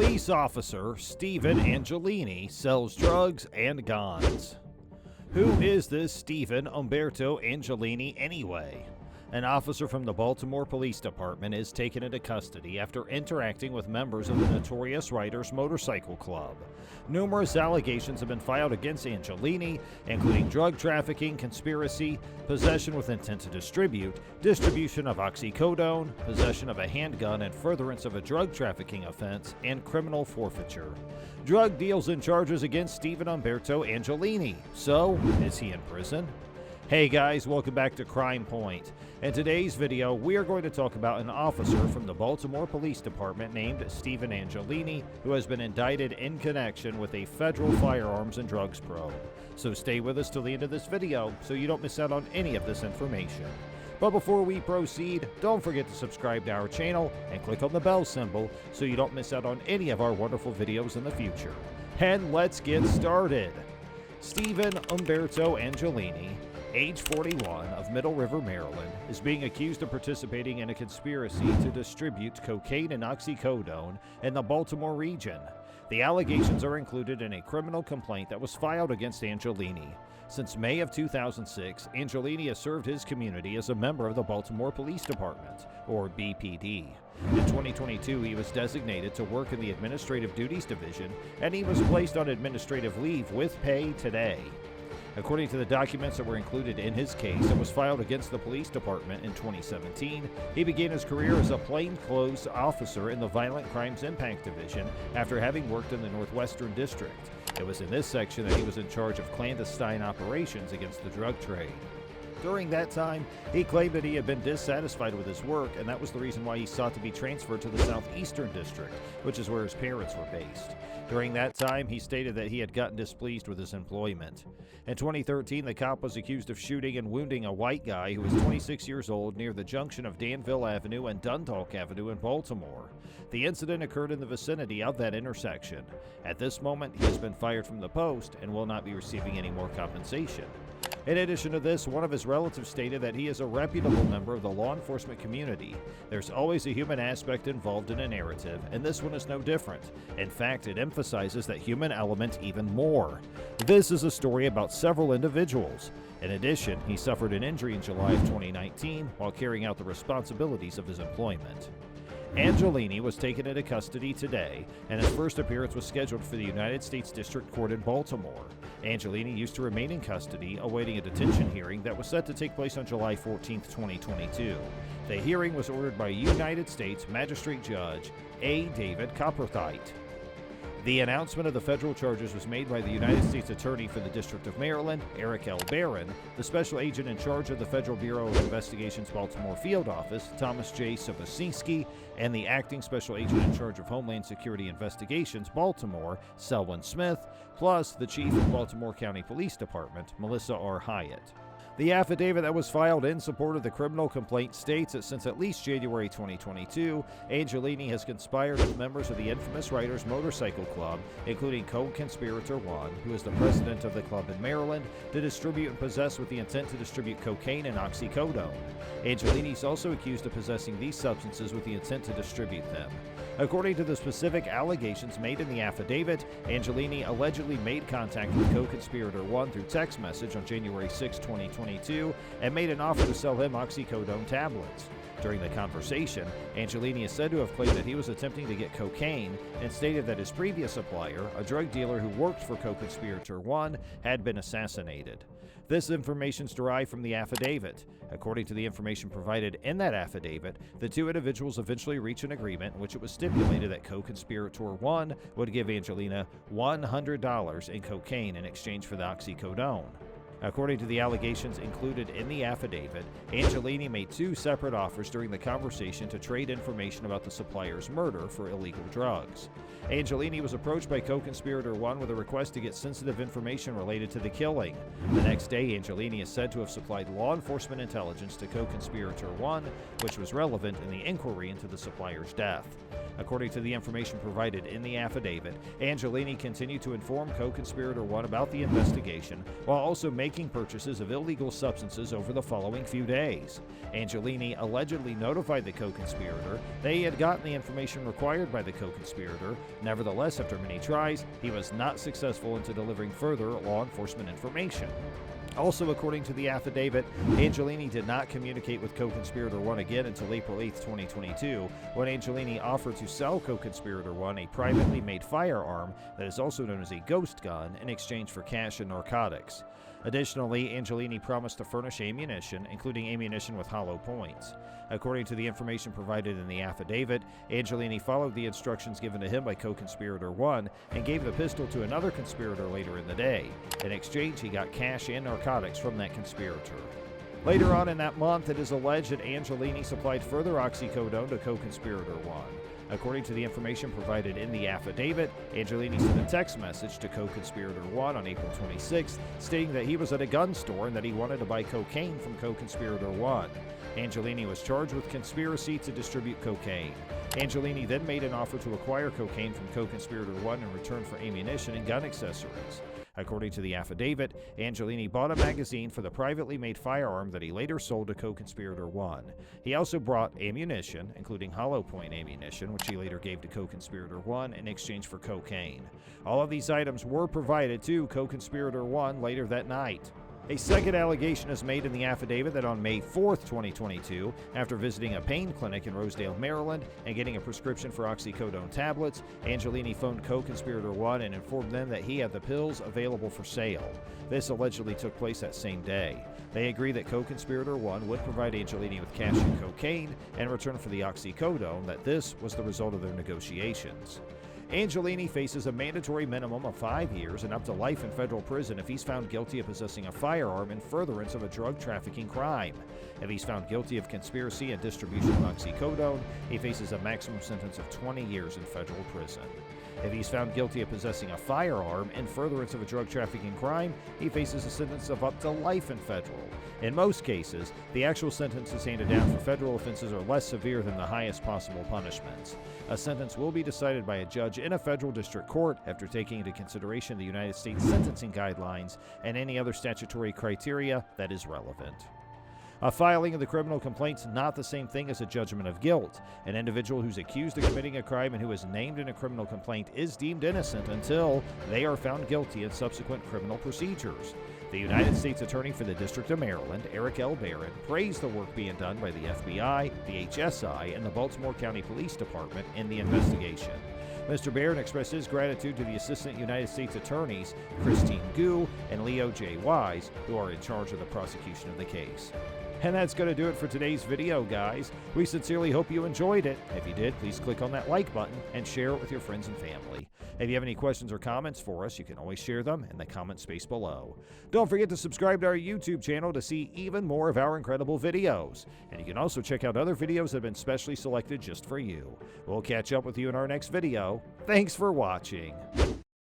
Police officer Stephen Angelini sells drugs and guns. Who is this Stephen Umberto Angelini anyway? An officer from the Baltimore Police Department is taken into custody after interacting with members of the Notorious Ryders Motorcycle Club. Numerous allegations have been filed against Angelini, including drug trafficking, conspiracy, possession with intent to distribute, distribution of oxycodone, possession of a handgun and furtherance of a drug trafficking offense, and criminal forfeiture. Drug deals and charges against Stephen Umberto Angelini. So, is he in prison? Hey guys, welcome back to Crime Point. In today's video, we are going to talk about an officer from the Baltimore Police Department named Stephen Angelini, who has been indicted in connection with a federal firearms and drugs probe. So stay with us till the end of this video so you don't miss out on any of this information. But before we proceed, don't forget to subscribe to our channel and click on the bell symbol so you don't miss out on any of our wonderful videos in the future. And let's get started. Stephen Umberto Angelini, age 41, of Middle River, Maryland, is being accused of participating in a conspiracy to distribute cocaine and oxycodone in the Baltimore region. The allegations are included in a criminal complaint that was filed against Angelini. Since May of 2006, Angelini has served his community as a member of the Baltimore Police Department, or BPD. In 2022, he was designated to work in the Administrative Duties Division, and he was placed on administrative leave with pay today. According to the documents that were included in his case that was filed against the police department in 2017, he began his career as a plainclothes officer in the Violent Crimes Impact Division after having worked in the Northwestern District. It was in this section that he was in charge of clandestine operations against the drug trade. During that time, he claimed that he had been dissatisfied with his work, and that was the reason why he sought to be transferred to the Southeastern District, which is where his parents were based. During that time, he stated that he had gotten displeased with his employment. In 2013, the cop was accused of shooting and wounding a white guy who was 26 years old near the junction of Danville Avenue and Dundalk Avenue in Baltimore. The incident occurred in the vicinity of that intersection. At this moment, he has been fired from the post and will not be receiving any more compensation. In addition to this, one of his relatives stated that he is a reputable member of the law enforcement community. There's always a human aspect involved in a narrative, and this one is no different. In fact, it emphasizes that human element even more. This is a story about several individuals. In addition, he suffered an injury in July of 2019 while carrying out the responsibilities of his employment. Angelini was taken into custody today, and his first appearance was scheduled for the United States District Court in Baltimore. Angelini used to remain in custody, awaiting a detention hearing that was set to take place on July 14, 2022. The hearing was ordered by United States Magistrate Judge A. David Copperthite. The announcement of the federal charges was made by the United States Attorney for the District of Maryland, Eric L. Barron, the Special Agent in charge of the Federal Bureau of Investigation's Baltimore Field Office, Thomas J. Sobocinski, and the Acting Special Agent in charge of Homeland Security Investigations, Baltimore, Selwyn Smith, plus the Chief of Baltimore County Police Department, Melissa R. Hyatt. The affidavit that was filed in support of the criminal complaint states that since at least January 2022, Angelini has conspired with members of the infamous Ryders Motorcycle Club, including co-conspirator 1, who is the president of the club in Maryland, to distribute and possess with the intent to distribute cocaine and oxycodone. Angelini is also accused of possessing these substances with the intent to distribute them. According to the specific allegations made in the affidavit, Angelini allegedly made contact with co-conspirator 1 through text message on January 6, 2022, and made an offer to sell him oxycodone tablets. During the conversation, Angelini is said to have claimed that he was attempting to get cocaine and stated that his previous supplier, a drug dealer who worked for co-conspirator 1, had been assassinated. This information is derived from the affidavit. According to the information provided in that affidavit, the two individuals eventually reached an agreement in which it was stipulated that co-conspirator 1 would give Angelina $100 in cocaine in exchange for the oxycodone. According to the allegations included in the affidavit, Angelini made two separate offers during the conversation to trade information about the supplier's murder for illegal drugs. Angelini was approached by co-conspirator 1 with a request to get sensitive information related to the killing. The next day, Angelini is said to have supplied law enforcement intelligence to co-conspirator 1, which was relevant in the inquiry into the supplier's death. According to the information provided in the affidavit, Angelini continued to inform co-conspirator 1 about the investigation, while also making making purchases of illegal substances over the following few days. Angelini allegedly notified the co-conspirator that he had gotten the information required by the co-conspirator. Nevertheless, after many tries, he was not successful into delivering further law enforcement information. Also, according to the affidavit, Angelini did not communicate with co-conspirator 1 again until April 8, 2022, when Angelini offered to sell co-conspirator 1 a privately made firearm that is also known as a ghost gun in exchange for cash and narcotics. Additionally, Angelini promised to furnish ammunition, including ammunition with hollow points. According to the information provided in the affidavit, Angelini followed the instructions given to him by co-conspirator 1 and gave the pistol to another conspirator later in the day. In exchange, he got cash and narcotics from that conspirator. Later on in that month, it is alleged that Angelini supplied further oxycodone to co-conspirator 1. According to the information provided in the affidavit, Angelini sent a text message to co-conspirator 1 on April 26th, stating that he was at a gun store and that he wanted to buy cocaine from co-conspirator 1. Angelini was charged with conspiracy to distribute cocaine. Angelini then made an offer to acquire cocaine from co-conspirator 1 in return for ammunition and gun accessories. According to the affidavit, Angelini bought a magazine for the privately made firearm that he later sold to co-conspirator 1. He also brought ammunition, including hollow point ammunition, which he later gave to co-conspirator 1 in exchange for cocaine. All of these items were provided to co-conspirator 1 later that night. A second allegation is made in the affidavit that on May 4, 2022, after visiting a pain clinic in Rosedale, Maryland, and getting a prescription for oxycodone tablets, Angelini phoned co-conspirator 1 and informed them that he had the pills available for sale. This allegedly took place that same day. They agreed that co-conspirator 1 would provide Angelini with cash and cocaine in return for the oxycodone, that this was the result of their negotiations. Angelini faces a mandatory minimum of 5 years and up to life in federal prison if he's found guilty of possessing a firearm in furtherance of a drug trafficking crime. If he's found guilty of conspiracy and distribution of oxycodone, he faces a maximum sentence of 20 years in federal prison. If he's found guilty of possessing a firearm in furtherance of a drug trafficking crime, he faces a sentence of up to life in federal. In most cases, the actual sentences handed down for federal offenses are less severe than the highest possible punishments. A sentence will be decided by a judge in a federal district court after taking into consideration the United States sentencing guidelines and any other statutory criteria that is relevant. A filing of the criminal complaint is not the same thing as a judgment of guilt. An individual who's accused of committing a crime and who is named in a criminal complaint is deemed innocent until they are found guilty in subsequent criminal procedures. The United States Attorney for the District of Maryland, Eric L. Barron, praised the work being done by the FBI, the HSI, and the Baltimore County Police Department in the investigation. Mr. Barron expressed his gratitude to the Assistant United States Attorneys, Christine Gu and Leo J. Wise, who are in charge of the prosecution of the case. And that's going to do it for today's video, guys. We sincerely hope you enjoyed it. If you did, please click on that like button and share it with your friends and family. If you have any questions or comments for us, you can always share them in the comment space below. Don't forget to subscribe to our YouTube channel to see even more of our incredible videos. And you can also check out other videos that have been specially selected just for you. We'll catch up with you in our next video. Thanks for watching.